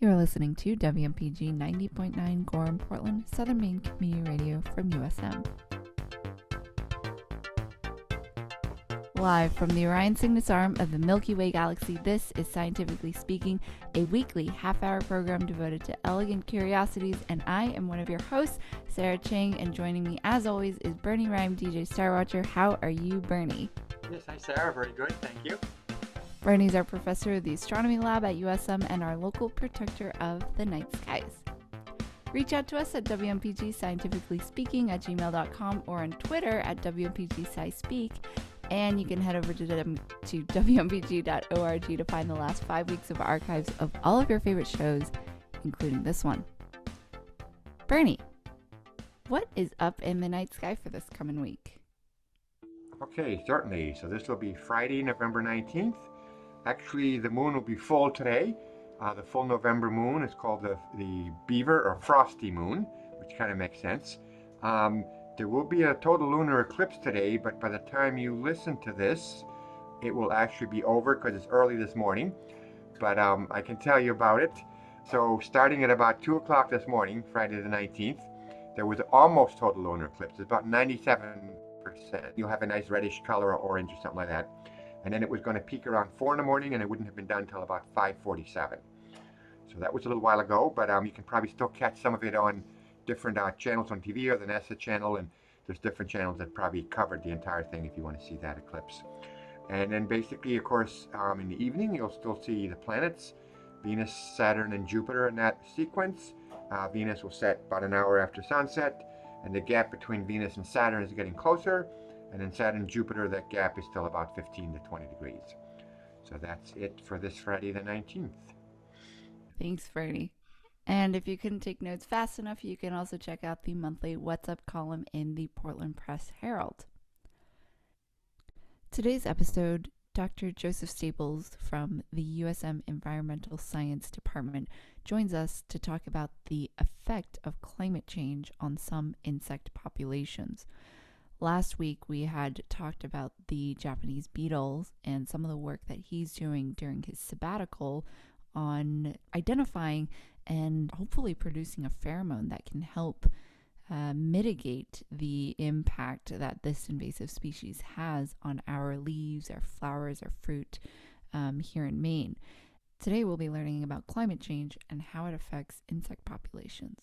You're listening to WMPG 90.9 Gorham, Portland, Southern Maine Community Radio from USM. Live from the Orion Cygnus arm of the Milky Way galaxy, this is Scientifically Speaking, a weekly half-hour program devoted to elegant curiosities, and I am one of your hosts, Sarah Chang, and joining me as always is Bernie Rhyme, DJ Starwatcher. How are you, Bernie? Yes, hi Sarah, very good, thank you. Bernie's our professor of the astronomy lab at USM and our local protector of the night skies. Reach out to us at WMPG Scientifically Speaking at gmail.com or on Twitter at WMPG SciSpeak. And you can head over to WMPG.org to find the last 5 weeks of archives of all of your favorite shows, including this one. Bernie, what is up in the night sky for this coming week? Okay, certainly. So this will be Friday, November 19th. Actually, the moon will be full today. The full November moon is called the beaver or frosty moon, which kind of makes sense. There will be a total lunar eclipse today, but by the time you listen to this, it will actually be over because it's early this morning. But I can tell you about it. So starting at about 2 o'clock this morning, Friday the 19th, there was an almost total lunar eclipse. It's about 97%. You'll have a nice reddish color or orange or something like that. And then it was going to peak around 4 in the morning, and it wouldn't have been done until about 5:47. So that was a little while ago, but you can probably still catch some of it on different channels on TV or the NASA channel, and there's different channels that probably covered the entire thing if you want to see that eclipse. And then basically, of course, in the evening, you'll still see the planets, Venus, Saturn, and Jupiter in that sequence. Venus will set about an hour after sunset, and the gap between Venus and Saturn is getting closer. And in Saturn and Jupiter, that gap is still about 15 to 20 degrees. So that's it for this Friday the 19th. Thanks, Bernie. And if you couldn't take notes fast enough, you can also check out the monthly What's Up column in the Portland Press Herald. Today's episode, Dr. Joseph Staples from the USM Environmental Science Department joins us to talk about the effect of climate change on some insect populations. Last week, we had talked about the Japanese beetles and some of the work that he's doing during his sabbatical on identifying and hopefully producing a pheromone that can help mitigate the impact that this invasive species has on our leaves, our flowers, our fruit here in Maine. Today, we'll be learning about climate change and how it affects insect populations.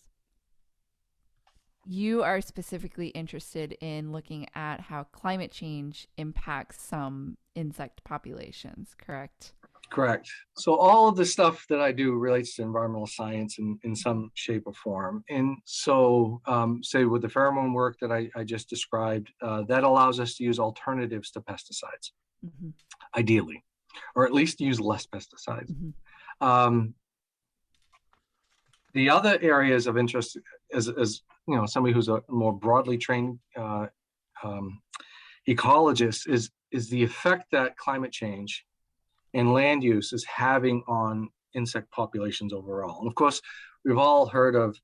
You are specifically interested in looking at how climate change impacts some insect populations, correct? Correct. So all of the stuff that I do relates to environmental science in some shape or form. And so say with the pheromone work that I just described, that allows us to use alternatives to pesticides, ideally, or at least use less pesticides. The other areas of interest as you know, somebody who's a more broadly trained ecologist is the effect that climate change and land use is having on insect populations overall. And of course, we've all heard of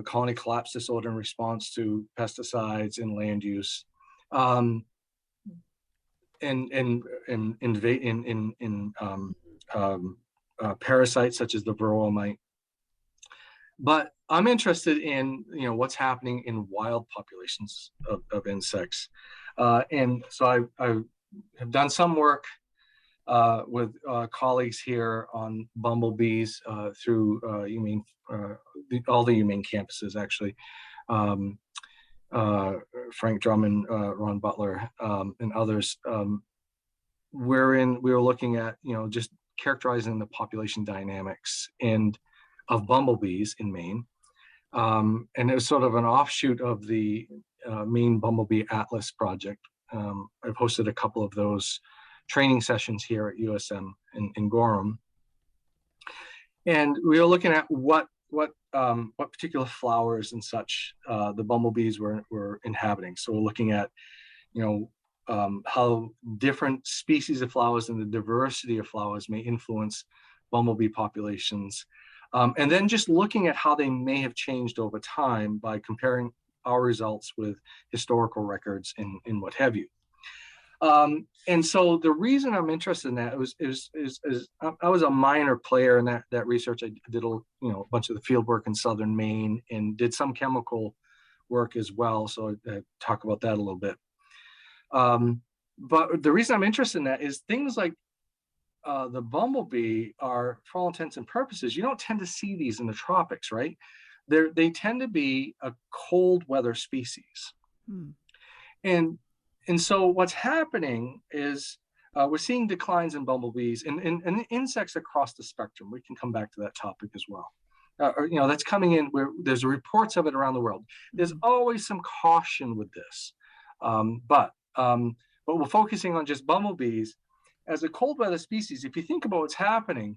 colony collapse disorder in response to pesticides and land use, parasites such as the varroa mite. But I'm interested in what's happening in wild populations of insects, and so I have done some work with colleagues here on bumblebees through all the UMaine campuses actually. Frank Drummond, Ron Butler, and others. We were looking at just characterizing the population dynamics of bumblebees in Maine. And it was sort of an offshoot of the Maine Bumblebee Atlas project. I've hosted a couple of those training sessions here at USM in Gorham. And we were looking at what particular flowers and such the bumblebees were inhabiting. So we're looking at, how different species of flowers and the diversity of flowers may influence bumblebee populations. And then just looking at how they may have changed over time by comparing our results with historical records and what have you. And so the reason I'm interested in that is I was a minor player in that research. I did a bunch of the field work in southern Maine and did some chemical work as well. So I talk about that a little bit. But the reason I'm interested in that is things like the bumblebee are, for all intents and purposes, you don't tend to see these in the tropics, right? They tend to be a cold weather species. And so what's happening is we're seeing declines in bumblebees and insects across the spectrum. We can come back to that topic as well. That's coming in where there's reports of it around the world. There's always some caution with this. But we're focusing on just bumblebees. As a cold weather species, if you think about what's happening,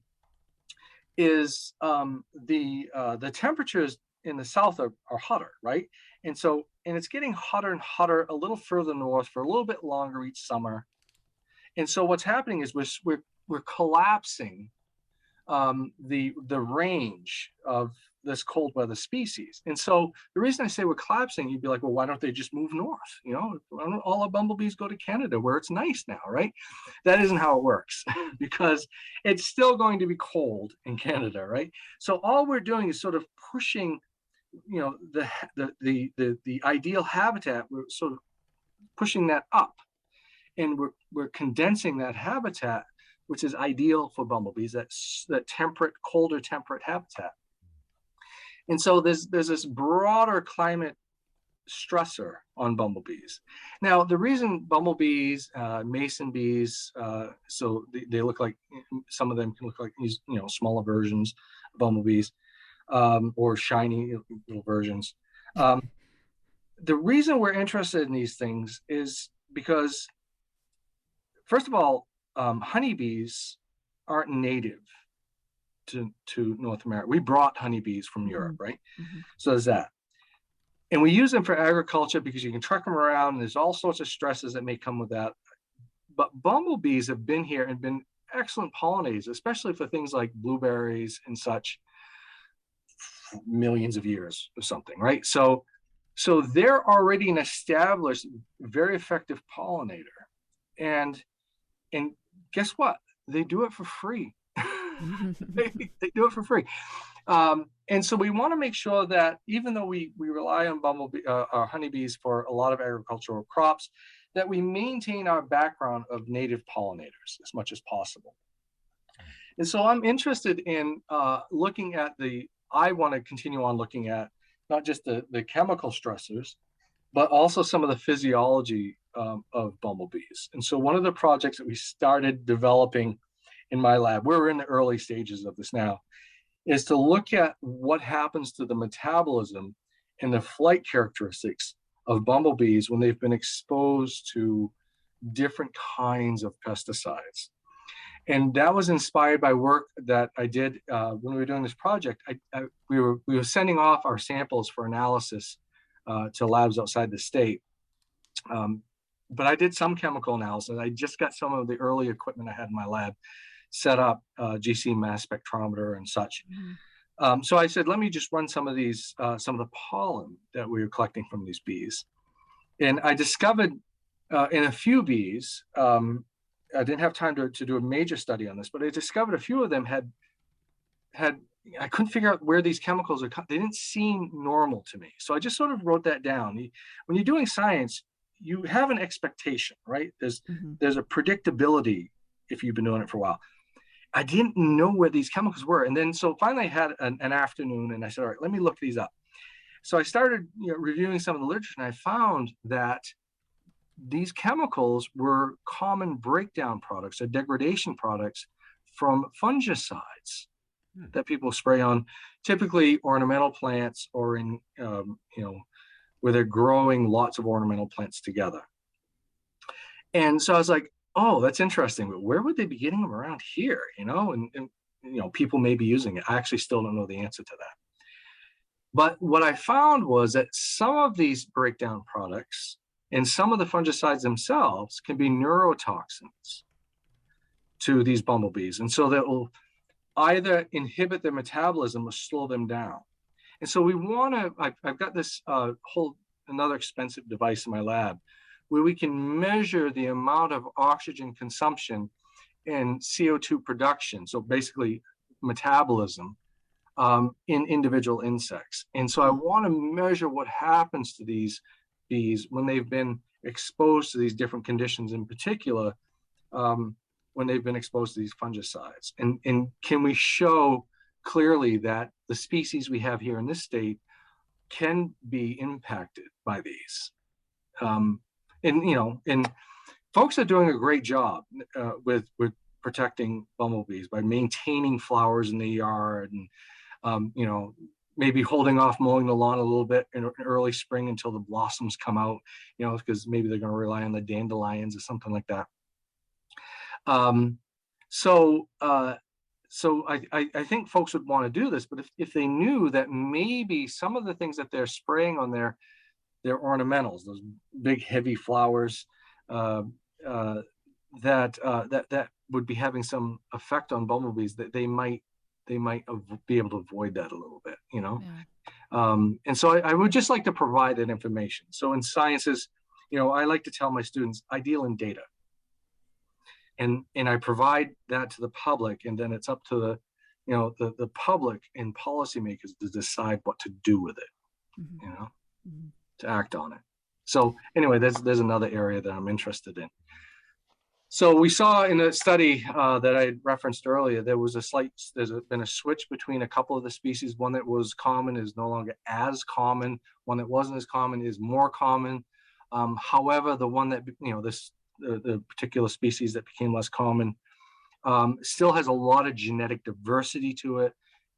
is the temperatures in the south are hotter, right? And it's getting hotter and hotter a little further north for a little bit longer each summer. And so what's happening is we're collapsing the range of this cold weather species. And so the reason I say we're collapsing, you'd be like, well, why don't they just move north? Why don't all the bumblebees go to Canada where it's nice now, right? That isn't how it works because it's still going to be cold in Canada, right? So all we're doing is sort of pushing, the ideal habitat. We're sort of pushing that up, and we're condensing that habitat, which is ideal for bumblebees, that temperate, colder temperate habitat. And so there's this broader climate stressor on bumblebees. Now, the reason bumblebees, mason bees, so they look like, some of them can look like these, smaller versions of bumblebees, or shiny little versions. The reason we're interested in these things is because, first of all, honeybees aren't native to North America. We brought honeybees from Europe, right? So there's that. And we use them for agriculture because you can truck them around and there's all sorts of stresses that may come with that. But bumblebees have been here and been excellent pollinators, especially for things like blueberries and such, for millions of years or something, right? So they're already an established, very effective pollinator. And guess what? They do it for free. they do it for free. And so we want to make sure that even though we rely on honeybees for a lot of agricultural crops, that we maintain our background of native pollinators as much as possible. And so I'm interested in looking at I want to continue on looking at not just the chemical stressors, but also some of the physiology of bumblebees. And so one of the projects that we started developing in my lab, we're in the early stages of this now, is to look at what happens to the metabolism and the flight characteristics of bumblebees when they've been exposed to different kinds of pesticides. And that was inspired by work that I did when we were doing this project. We were sending off our samples for analysis to labs outside the state. But I did some chemical analysis. I just got some of the early equipment I had in my lab set up, GC mass spectrometer and such. So I said, let me just run some of some of the pollen that we were collecting from these bees. And I discovered in a few bees, I didn't have time to do a major study on this, but I discovered a few of them had I couldn't figure out where these chemicals are. They didn't seem normal to me. So I just sort of wrote that down. When you're doing science, you have an expectation, right? There's a predictability if you've been doing it for a while. I didn't know where these chemicals were. And then, so finally I had an afternoon and I said, all right, let me look these up. So I started reviewing some of the literature and I found that these chemicals were common breakdown products or degradation products from fungicides that people spray on, typically ornamental plants or in, where they're growing lots of ornamental plants together. And so I was like, oh, that's interesting, but where would they be getting them around here? And people may be using it. I actually still don't know the answer to that. But what I found was that some of these breakdown products and some of the fungicides themselves can be neurotoxins to these bumblebees. And so that will either inhibit their metabolism or slow them down. And so we want to, I've got this another expensive device in my lab where we can measure the amount of oxygen consumption and CO2 production, so basically metabolism, in individual insects. And so I want to measure what happens to these bees when they've been exposed to these different conditions, in particular, when they've been exposed to these fungicides. And can we show clearly that the species we have here in this state can be impacted by these? And folks are doing a great job with protecting bumblebees by maintaining flowers in the yard, and maybe holding off mowing the lawn a little bit in early spring until the blossoms come out, because maybe they're going to rely on the dandelions or something like that. So I think folks would want to do this, but if they knew that maybe some of the things that they're spraying on their ornamentals, those big heavy flowers, that would be having some effect on bumblebees, that they might be able to avoid that a little bit, Yeah. And so I would just like to provide that information. So in sciences, I like to tell my students, I deal in data. And I provide that to the public, and then it's up to the public and policymakers to decide what to do with it, Mm-hmm. to act on it. So anyway, there's another area that I'm interested in. So we saw in a study that I referenced earlier, there's been a switch between a couple of the species. One that was common is no longer as common. One that wasn't as common is more common. However, the one that, the particular species that became less common still has a lot of genetic diversity to it.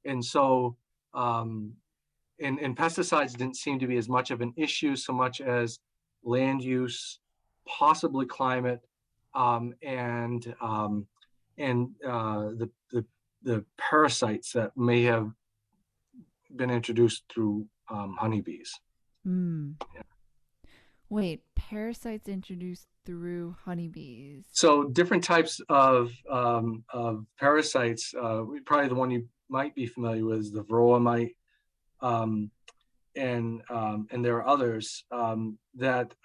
And so, and pesticides didn't seem to be as much of an issue, so much as land use, possibly climate, and the parasites that may have been introduced through honeybees. Mm. Yeah. Wait, parasites introduced through honeybees? So different types of parasites. Probably the one you might be familiar with is the varroa mite, and there are others that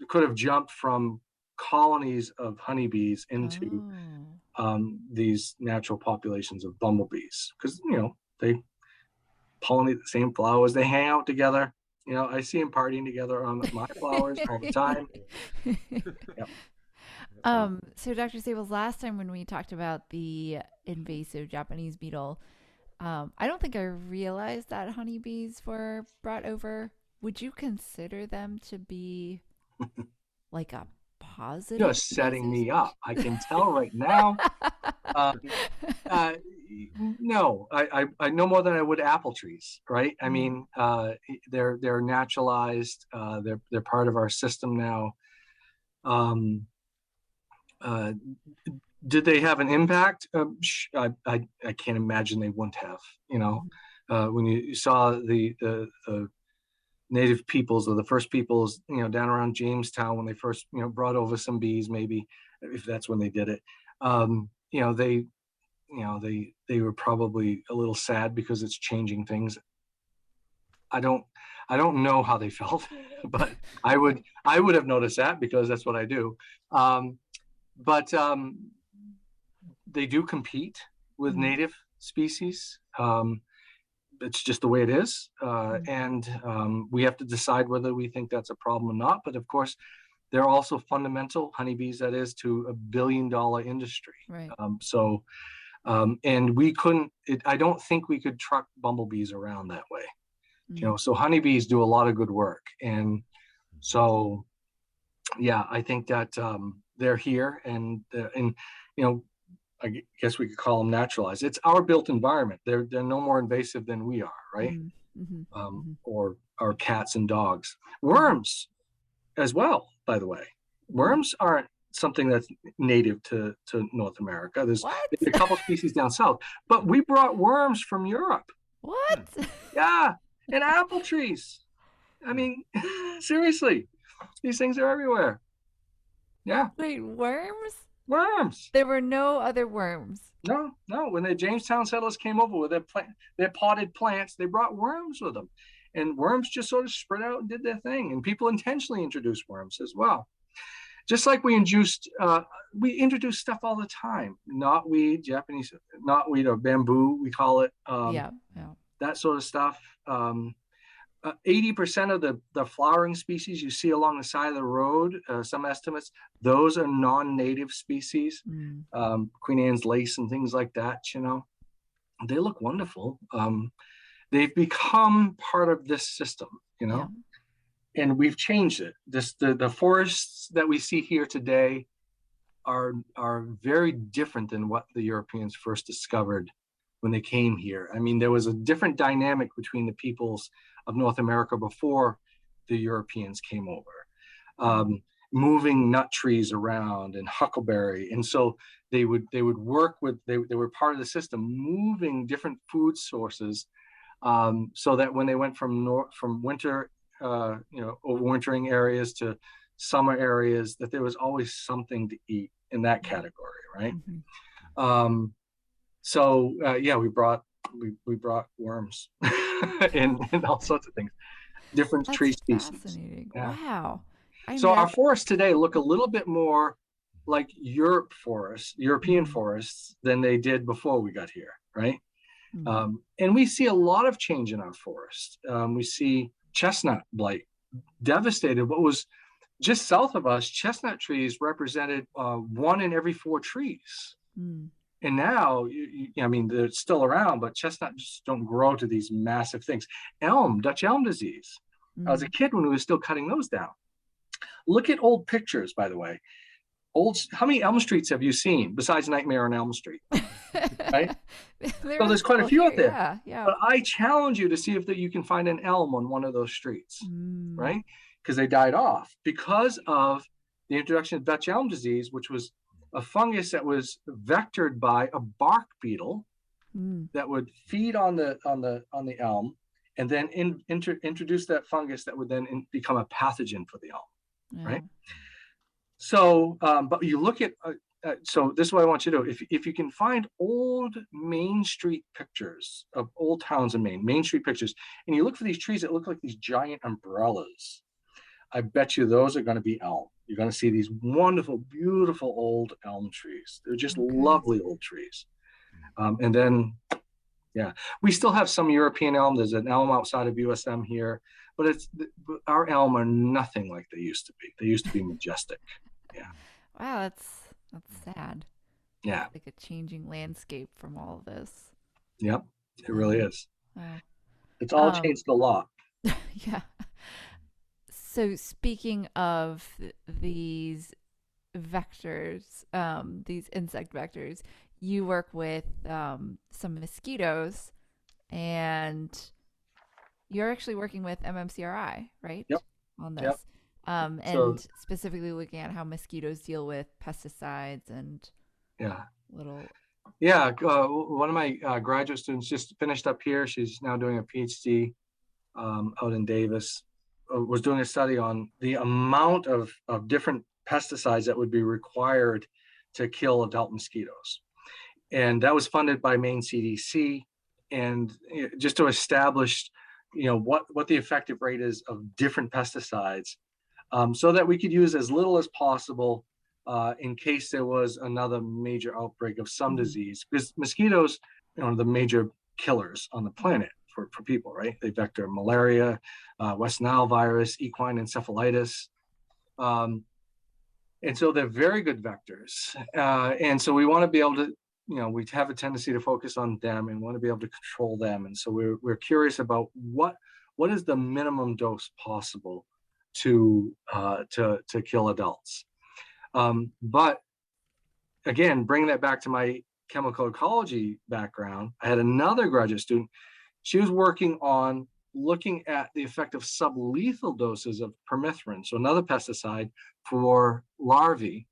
could have jumped from colonies of honeybees into these natural populations of bumblebees, because they pollinate the same flowers, they hang out together. I see them partying together on my flowers all the time. Yep. So Dr. Stables, last time when we talked about the invasive Japanese beetle, I don't think I realized that honeybees were brought over. Would you consider them to be like a positive? You're setting me up. I can tell right now. No, I know more than I would apple trees, right? I mean, they're naturalized. They're part of our system now. Did they have an impact? I can't imagine they wouldn't have. When you saw the native peoples, or the first peoples, down around Jamestown, when they first brought over some bees, maybe if that's when they did it, they were probably a little sad because it's changing things. I don't know how they felt, but I would have noticed that, because that's what I do. But they do compete with native species. It's just the way it is. And we have to decide whether we think that's a problem or not. But of course, they're also fundamental, honeybees, that is, to $1 billion industry. Right. And we couldn't, I don't think we could truck bumblebees around that way. So honeybees do a lot of good work. And so, yeah, I think that they're here, and I guess we could call them naturalized. It's our built environment. They're no more invasive than we are, right? Or our cats and dogs. Worms as well, by the way. Worms aren't something that's native to North America. There's a couple species down south, but we brought worms from Europe. What? Yeah, and apple trees. I mean, seriously, these things are everywhere. Yeah. Wait, worms? Worms. There were no other worms. No. When the Jamestown settlers came over with their potted plants, they brought worms with them. And worms just sort of spread out and did their thing. And people intentionally introduced worms as well. Just like we introduce stuff all the time. Knotweed, Japanese knotweed or bamboo, we call it. Yeah. That sort of stuff. 80% of the flowering species you see along the side of the road, some estimates, those are non-native species. Queen Anne's lace and things like that, they look wonderful. They've become part of this system, Yeah. and we've changed it. The forests that we see here today are very different than what the Europeans first discovered when they came here. I mean, there was a different dynamic between the peoples of North America before the Europeans came over, moving nut trees around and huckleberry. And so they would work with, they were part of the system, moving different food sources, so that when they went from winter, overwintering areas to summer areas, that there was always something to eat in that category, right? We brought worms and all sorts of things, different tree species. Fascinating. Yeah. Wow. Our forests today look a little bit more like European forests than they did before we got here, right? And we see a lot of change in our forests. We see chestnut blight devastated what was just south of us. Chestnut trees represented 1 in every 4 trees. And now, they're still around, but chestnuts don't grow to these massive things. Dutch elm disease. I was a kid when we were still cutting those down. Look at old pictures, by the way. How many Elm Streets have you seen besides Nightmare on Elm Street? Right? So there's quite a few out there. Yeah. But I challenge you to see if you can find an elm on one of those streets, right? Because they died off because of the introduction of Dutch elm disease, which was a fungus that was vectored by a bark beetle that would feed on the elm, and then introduce that fungus that would then become a pathogen for the elm, right? So, but you look at, so this is what I want you to do. If you can find old Main Street pictures of old towns in Main Street pictures, and you look for these trees that look like these giant umbrellas, I bet you those are going to be elm. You're going to see these wonderful, beautiful old elm trees. They're just lovely old trees. And then, we still have some European elm. There's an elm outside of USM here, but our elm are nothing like they used to be. They used to be majestic. Yeah. Wow, that's sad. Yeah. It's like a changing landscape from all of this. Yep, it really is. Wow. It's all changed a lot. Yeah. So speaking of these vectors, these insect vectors, you work with some mosquitoes, and you're actually working with MMCRI, right? Yep. On this. Yep. And specifically looking at how mosquitoes deal with pesticides and one of my graduate students just finished up here. She's now doing a PhD out in Davis. Was doing a study on the amount of different pesticides that would be required to kill adult mosquitoes. And that was funded by Maine CDC. And just to establish, what the effective rate is of different pesticides, so that we could use as little as possible in case there was another major outbreak of some disease. Because mosquitoes, are the major killers on the planet for people, right? They vector malaria, West Nile virus, equine encephalitis. And so they're very good vectors. And so we want to be able to, we have a tendency to focus on them and want to be able to control them. And so we're curious about what is the minimum dose possible to kill adults. But again, bringing that back to my chemical ecology background, I had another graduate student. She was working on looking at the effect of sublethal doses of permethrin, so another pesticide, for larvae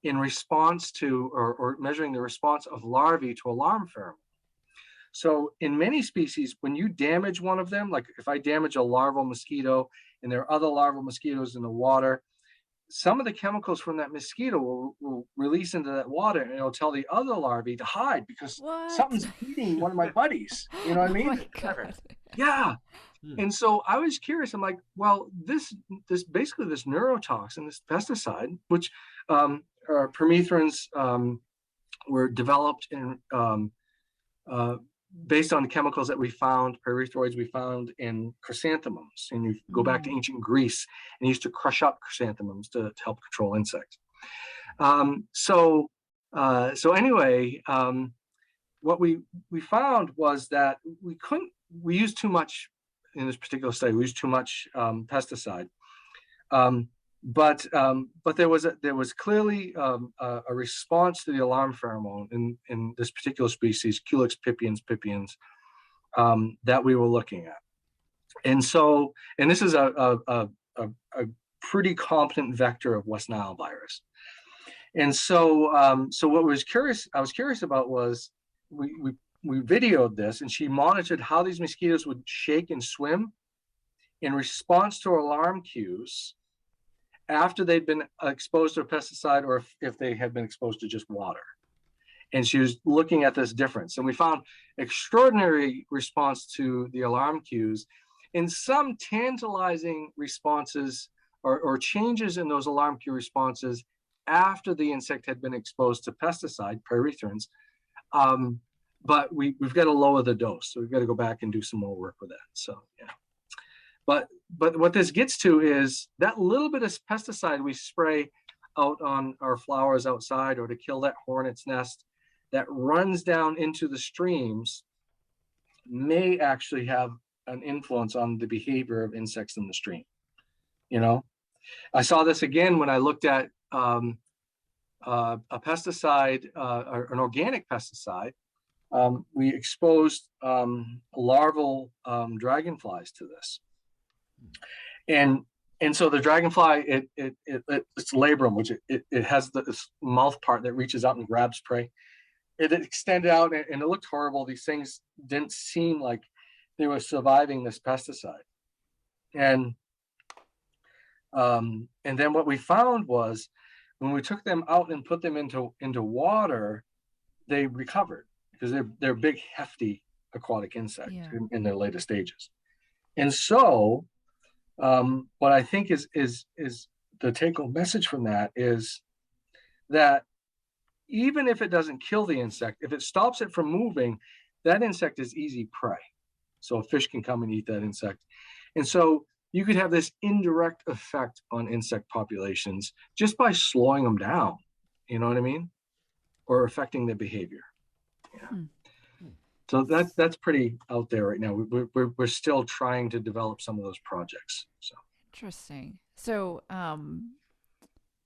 in response to, or measuring the response of larvae to alarm pheromone. So in many species, when you damage one of them, like if I damage a larval mosquito and there are other larval mosquitoes in the water, some of the chemicals from that mosquito will release into that water, and it'll tell the other larvae to hide because something's eating one of my buddies. You know what I mean? Oh my God. Yeah. Hmm. And so I was curious. I'm like, well, this basically this neurotoxin, this pesticide, which permethrins were developed in uh, based on chemicals that we found, pyrethroids we found in chrysanthemums. And you go back to Mm. ancient Greece and used to crush up chrysanthemums to help control insects. So anyway, what we found was that we used too much in this particular study. We used too much pesticide. Um, but there was clearly a response to the alarm pheromone in this particular species, Culex pipiens, that we were looking at. And so, and this is a pretty competent vector of West Nile virus. And so what I was curious about was we videoed this, and she monitored how these mosquitoes would shake and swim in response to alarm cues after they'd been exposed to a pesticide, or if they had been exposed to just water. And she was looking at this difference. And we found extraordinary response to the alarm cues, and some tantalizing responses or changes in those alarm cue responses after the insect had been exposed to pesticide, pyrethrins. But we've got to lower the dose. So we've got to go back and do some more work with that. So, yeah. But what this gets to is that little bit of pesticide we spray out on our flowers outside, or to kill that hornet's nest that runs down into the streams, may actually have an influence on the behavior of insects in the stream. You know, I saw this again when I looked at a pesticide, an organic pesticide. We exposed larval dragonflies to this. And so the dragonfly, it's labrum, which it has this mouth part that reaches out and grabs prey. It extended out and it looked horrible. These things didn't seem like they were surviving this pesticide. And then what we found was when we took them out and put them into water, they recovered, because they're big, hefty aquatic insects in their later stages. And so what I think is the take-home message from that is that even if it doesn't kill the insect, if it stops it from moving, that insect is easy prey. So a fish can come and eat that insect. And so you could have this indirect effect on insect populations just by slowing them down, you know what I mean? Or affecting their behavior. Yeah. So that's pretty out there right now. We're still trying to develop some of those projects. So interesting. So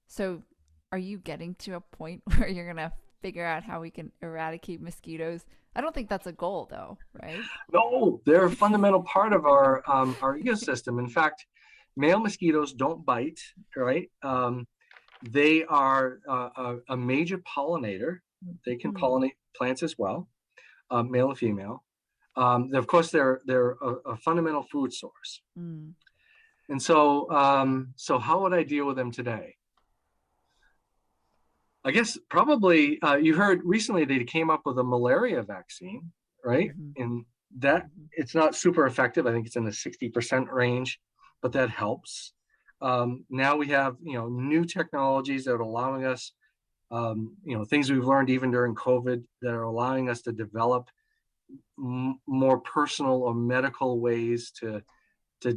so are you getting to a point where you're gonna figure out how we can eradicate mosquitoes? I don't think that's a goal, though, right? No, they're a fundamental part of our ecosystem. In fact, male mosquitoes don't bite, right? They are a major pollinator. They can pollinate plants as well, male and female. Of course, they're a fundamental food source. And so how would I deal with them today? I guess probably you heard recently they came up with a malaria vaccine, right? And that it's not super effective. I think it's in the 60% range, but that helps. Now we have new technologies that are allowing us, things we've learned even during COVID that are allowing us to develop more personal or medical ways to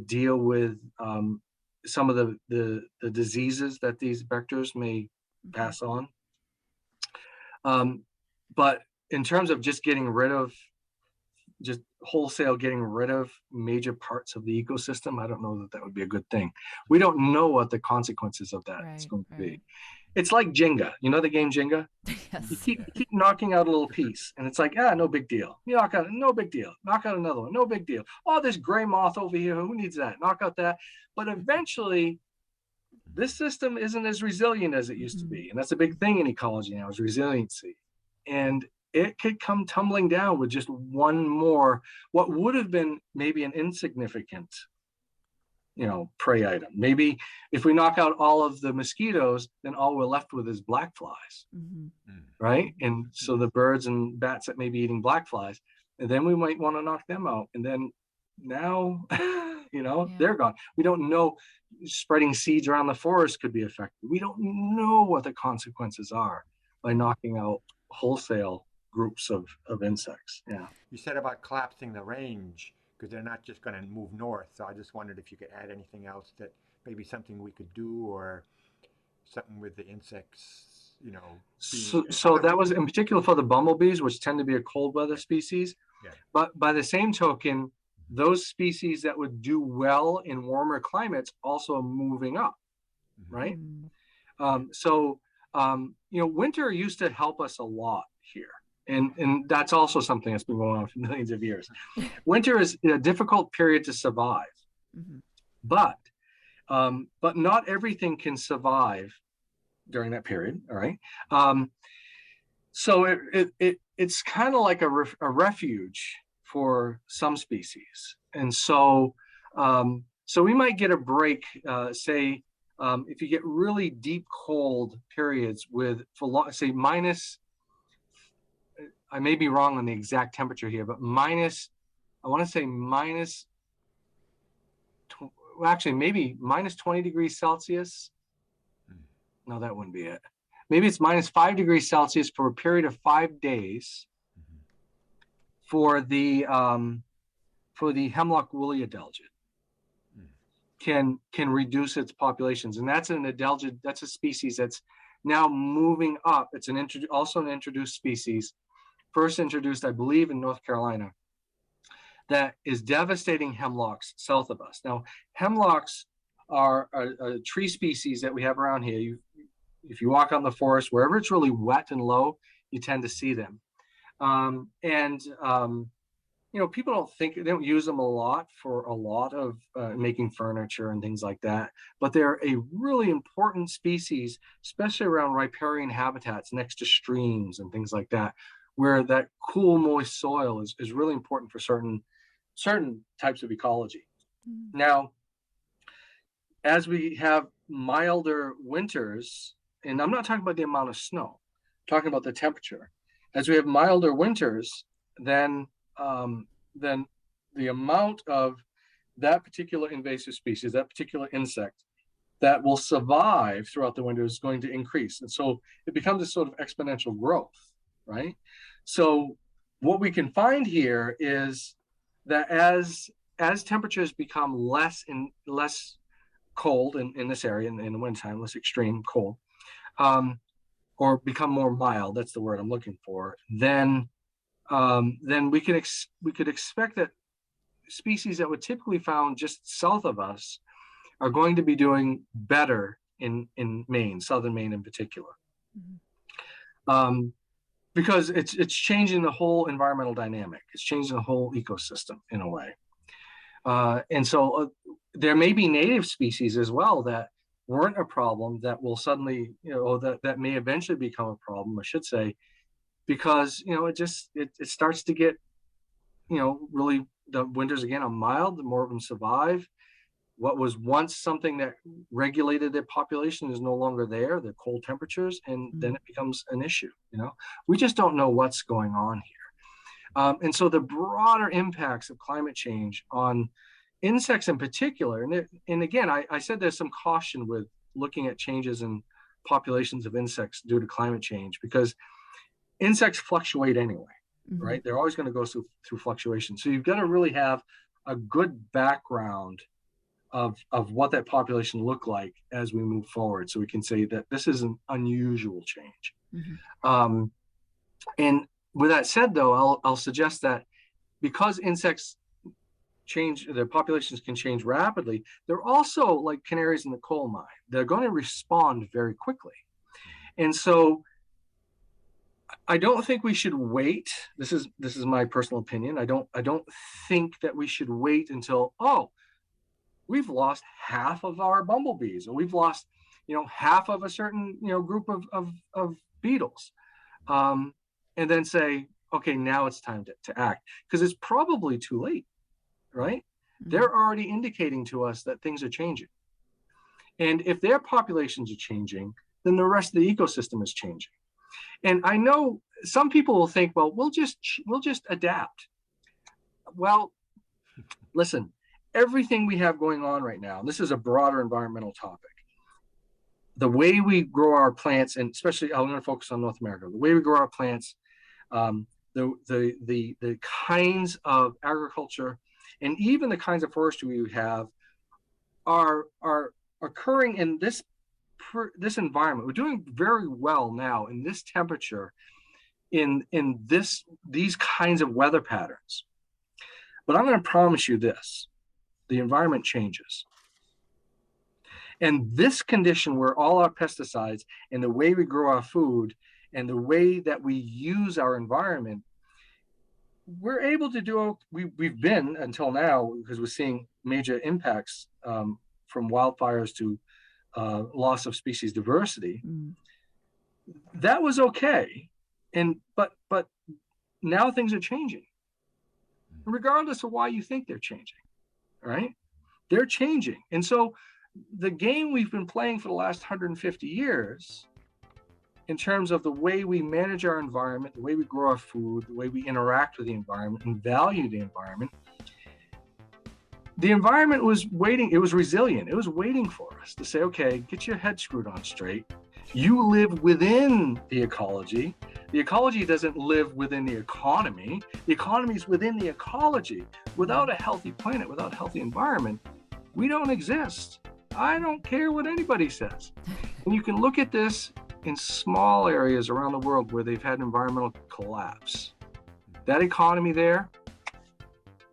deal with some of the diseases that these vectors may pass on. But in terms of just wholesale getting rid of major parts of the ecosystem, I don't know that would be a good thing. We don't know what the consequences of that is going to be. It's like Jenga. You know the game Jenga? Yes. You keep knocking out a little piece, and it's like, no big deal. You knock out, no big deal. Knock out another one, no big deal. Oh, there's gray moth over here. Who needs that? Knock out that. But eventually, this system isn't as resilient as it used to be. And that's a big thing in ecology now, is resiliency. And it could come tumbling down with just one more, what would have been maybe an insignificant, prey item. Maybe if we knock out all of the mosquitoes, then all we're left with is black flies, right? And so the birds and bats that may be eating black flies, and then we might want to knock them out. And then now, Yeah. they're gone. We don't know. Spreading seeds around the forest could be affected. We don't know what the consequences are by knocking out wholesale groups of insects. Yeah. You said about collapsing the range because they're not just going to move north. So I just wondered if you could add anything else that maybe something we could do or something with the insects, So that was in particular for the bumblebees, which tend to be a cold weather species. Yeah. But by the same token, those species that would do well in warmer climates also are moving up, right? Winter used to help us a lot here. And that's also something that's been going on for millions of years. Winter is a difficult period to survive, but not everything can survive during that period. All right. So it's kind of like a refuge for some species. And so we might get a break, say, if you get really deep cold periods say minus, I may be wrong on the exact temperature here, but maybe minus 20 degrees Celsius. No, that wouldn't be it. Maybe it's minus 5 degrees Celsius for a period of 5 days for the hemlock woolly adelgid can reduce its populations. And that's an adelgid, that's a species that's now moving up. It's also an introduced species, first introduced, I believe, in North Carolina, that is devastating hemlocks south of us. Now, hemlocks are a tree species that we have around here. If you walk out in the forest, wherever it's really wet and low, you tend to see them. People they don't use them a lot for a lot of making furniture and things like that, but they're a really important species, especially around riparian habitats next to streams and things like that, where that cool, moist soil is really important for certain types of ecology. Now, as we have milder winters, and I'm not talking about the amount of snow, I'm talking about the temperature. As we have milder winters, then the amount of that particular invasive species, that particular insect that will survive throughout the winter is going to increase. And so it becomes a sort of exponential growth, right? So what we can find here is that as temperatures become less cold in this area in the wintertime, less extreme cold, or become more mild, that's the word I'm looking for, then we could expect that species that were typically found just south of us are going to be doing better in Maine, southern Maine in particular, because it's changing the whole environmental dynamic. It's changing the whole ecosystem in a way. And so there may be native species as well that weren't a problem that will suddenly, that may eventually become a problem, I should say, because it starts to get, really, the winters again are mild, the more of them survive. What was once something that regulated their population is no longer there, the cold temperatures, and then it becomes an issue. We just don't know what's going on here. And so the broader impacts of climate change on insects in particular, and again, I said there's some caution with looking at changes in populations of insects due to climate change, because insects fluctuate anyway, right? They're always going to go through fluctuation. So you've got to really have a good background of what that population looked like as we move forward, so we can say that this is an unusual change. And with that said, though, I'll suggest that because insects change, their populations can change rapidly, they're also like canaries in the coal mine. They're going to respond very quickly. And so I don't think we should wait. This is my personal opinion. I don't think that we should wait until, we've lost half of our bumblebees, or we've lost, half of a certain, group of beetles. And then say, okay, now it's time to act, because it's probably too late, right? They're already indicating to us that things are changing. And if their populations are changing, then the rest of the ecosystem is changing. And I know some people will think, well, we'll just adapt. Well, Listen, everything we have going on right now, and this is a broader environmental topic, the way we grow our plants, and especially I'm going to focus on North America, the way we grow our plants, the kinds of agriculture, and even the kinds of forestry we have are occurring in this environment. We're doing very well now in this temperature, in these kinds of weather patterns. But I'm going to promise you this: the environment changes. And this condition where all our pesticides and the way we grow our food and the way that we use our environment, we're able to do, we've been until now, because we're seeing major impacts from wildfires to loss of species diversity. That was okay. But now things are changing, regardless of why you think they're changing, right? They're changing. And so the game we've been playing for the last 150 years, in terms of the way we manage our environment, the way we grow our food, the way we interact with the environment and value the environment was waiting. It was resilient. It was waiting for us to say, okay, get your head screwed on straight. You live within the ecology. The ecology doesn't live within the economy. The economy is within the ecology. Without a healthy planet, without a healthy environment, we don't exist. I don't care what anybody says. And you can look at this in small areas around the world where they've had environmental collapse. That economy there,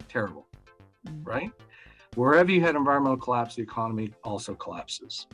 terrible, right? Wherever you had environmental collapse, the economy also collapses.